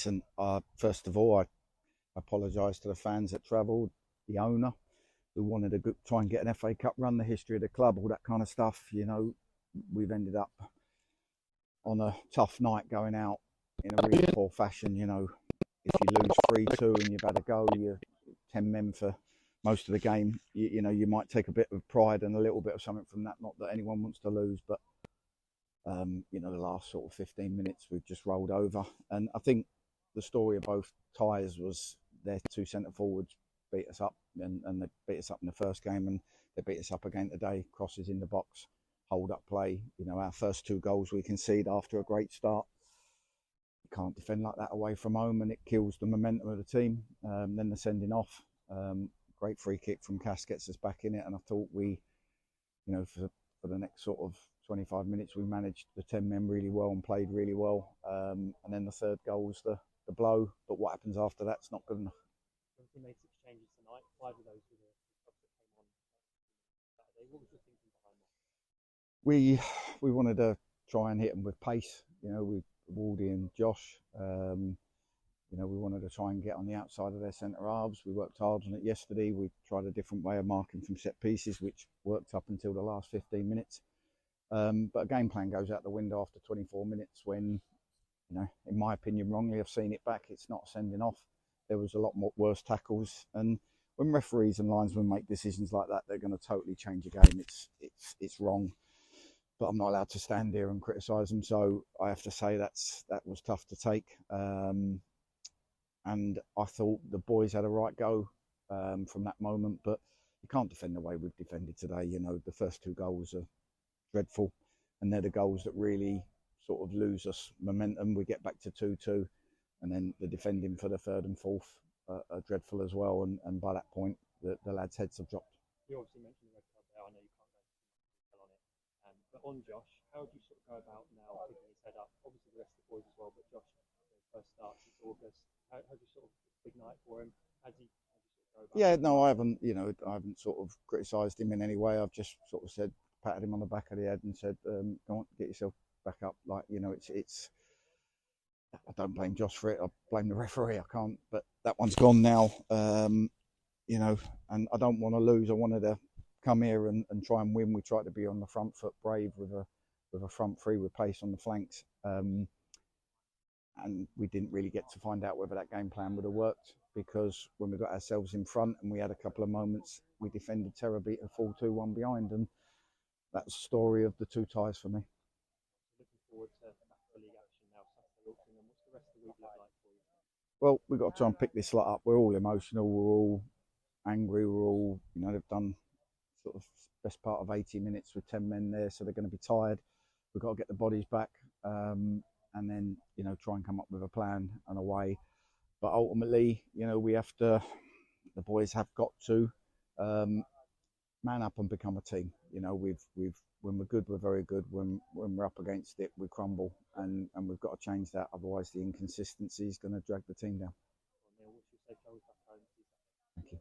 listen, first of all, I apologise to the fans that travelled, the owner who wanted to try and get an FA Cup run, the history of the club, all that kind of stuff. You know, we've ended up on a tough night going out in a really poor fashion. You know, if you lose 3-2 and you've had a go, you're 10 men for most of the game. You know, you might take a bit of pride and a little bit of something from that. Not that anyone wants to lose, but you know, the last sort of 15 minutes we've just rolled over. And I think the story of both ties was their two centre forwards beat us up, and they beat us up in the first game, and they beat us up again today. Crosses in the box, hold up play. You know, our first 2 goals we concede after a great start. You can't defend like that away from home, and it kills the momentum of the team. Then the sending off, great free kick from Cass gets us back in it, and I thought we, you know, for the next sort of 25 minutes we managed the 10 men really well and played really well. And then the third goal was the blow, but what happens after that's not good enough. You made 6 changes tonight. 5 of those were the subs that came on Saturday. What was your thinking behind that? We wanted to try and hit them with pace. You know, with Waldy and Josh. You know, we wanted to try and get on the outside of their centre halves. We worked hard on it yesterday. We tried a different way of marking from set pieces, which worked up until the last 15 minutes. But a game plan goes out the window after 24 minutes when, you know, in my opinion, wrongly, I've seen it back, it's not sending off. There was a lot more worse tackles, and when referees and linesmen make decisions like that, they're going to totally change a game. It's wrong, but I'm not allowed to stand here and criticise them. So I have to say that was tough to take. And I thought the boys had a right go from that moment, but you can't defend the way we've defended today. You know, the first 2 goals are dreadful, and they're the goals that really sort of lose us momentum. We get back to 2-2, and then the defending for the 3rd and 4th are dreadful as well. And by that point, the lads' heads have dropped. You obviously mentioned the red card there. I know you can't go into detail on it. But on Josh, how do you sort of go about now picking his head up? Obviously the rest of the boys as well, but Josh, first start since August. How do you sort of ignite for him? How do you sort of go about Yeah, no, I haven't. You know, I haven't sort of criticised him in any way. I've just sort of said, patted him on the back of the head and said, "Go on, get yourself back up." Like, you know, it's. I don't blame Josh for it. I blame the referee. I can't. But that one's gone now. You know, and I don't want to lose. I wanted to come here and try and win. We tried to be on the front foot, brave with a front 3 with pace on the flanks. And we didn't really get to find out whether that game plan would have worked, because when we got ourselves in front and we had a couple of moments, we defended terribly to fall 2-1 behind, and that's the story of the 2 ties for me. looking forward to that league action now, Saturday auction, and what's the rest of the week look like for you? Well, we've got to try and pick this lot up. We're all emotional, we're all angry, we're all, you know, they've done sort of best part of 80 minutes with 10 men there, so they're going to be tired. We've got to get the bodies back, and then, you know, try and come up with a plan and a way. But ultimately, you know, the boys have got to man up and become a team. You know, when we're good, we're very good. When we're up against it, we crumble, and we've got to change that. Otherwise, the inconsistency is going to drag the team down. Neal, what's your say? Thank you.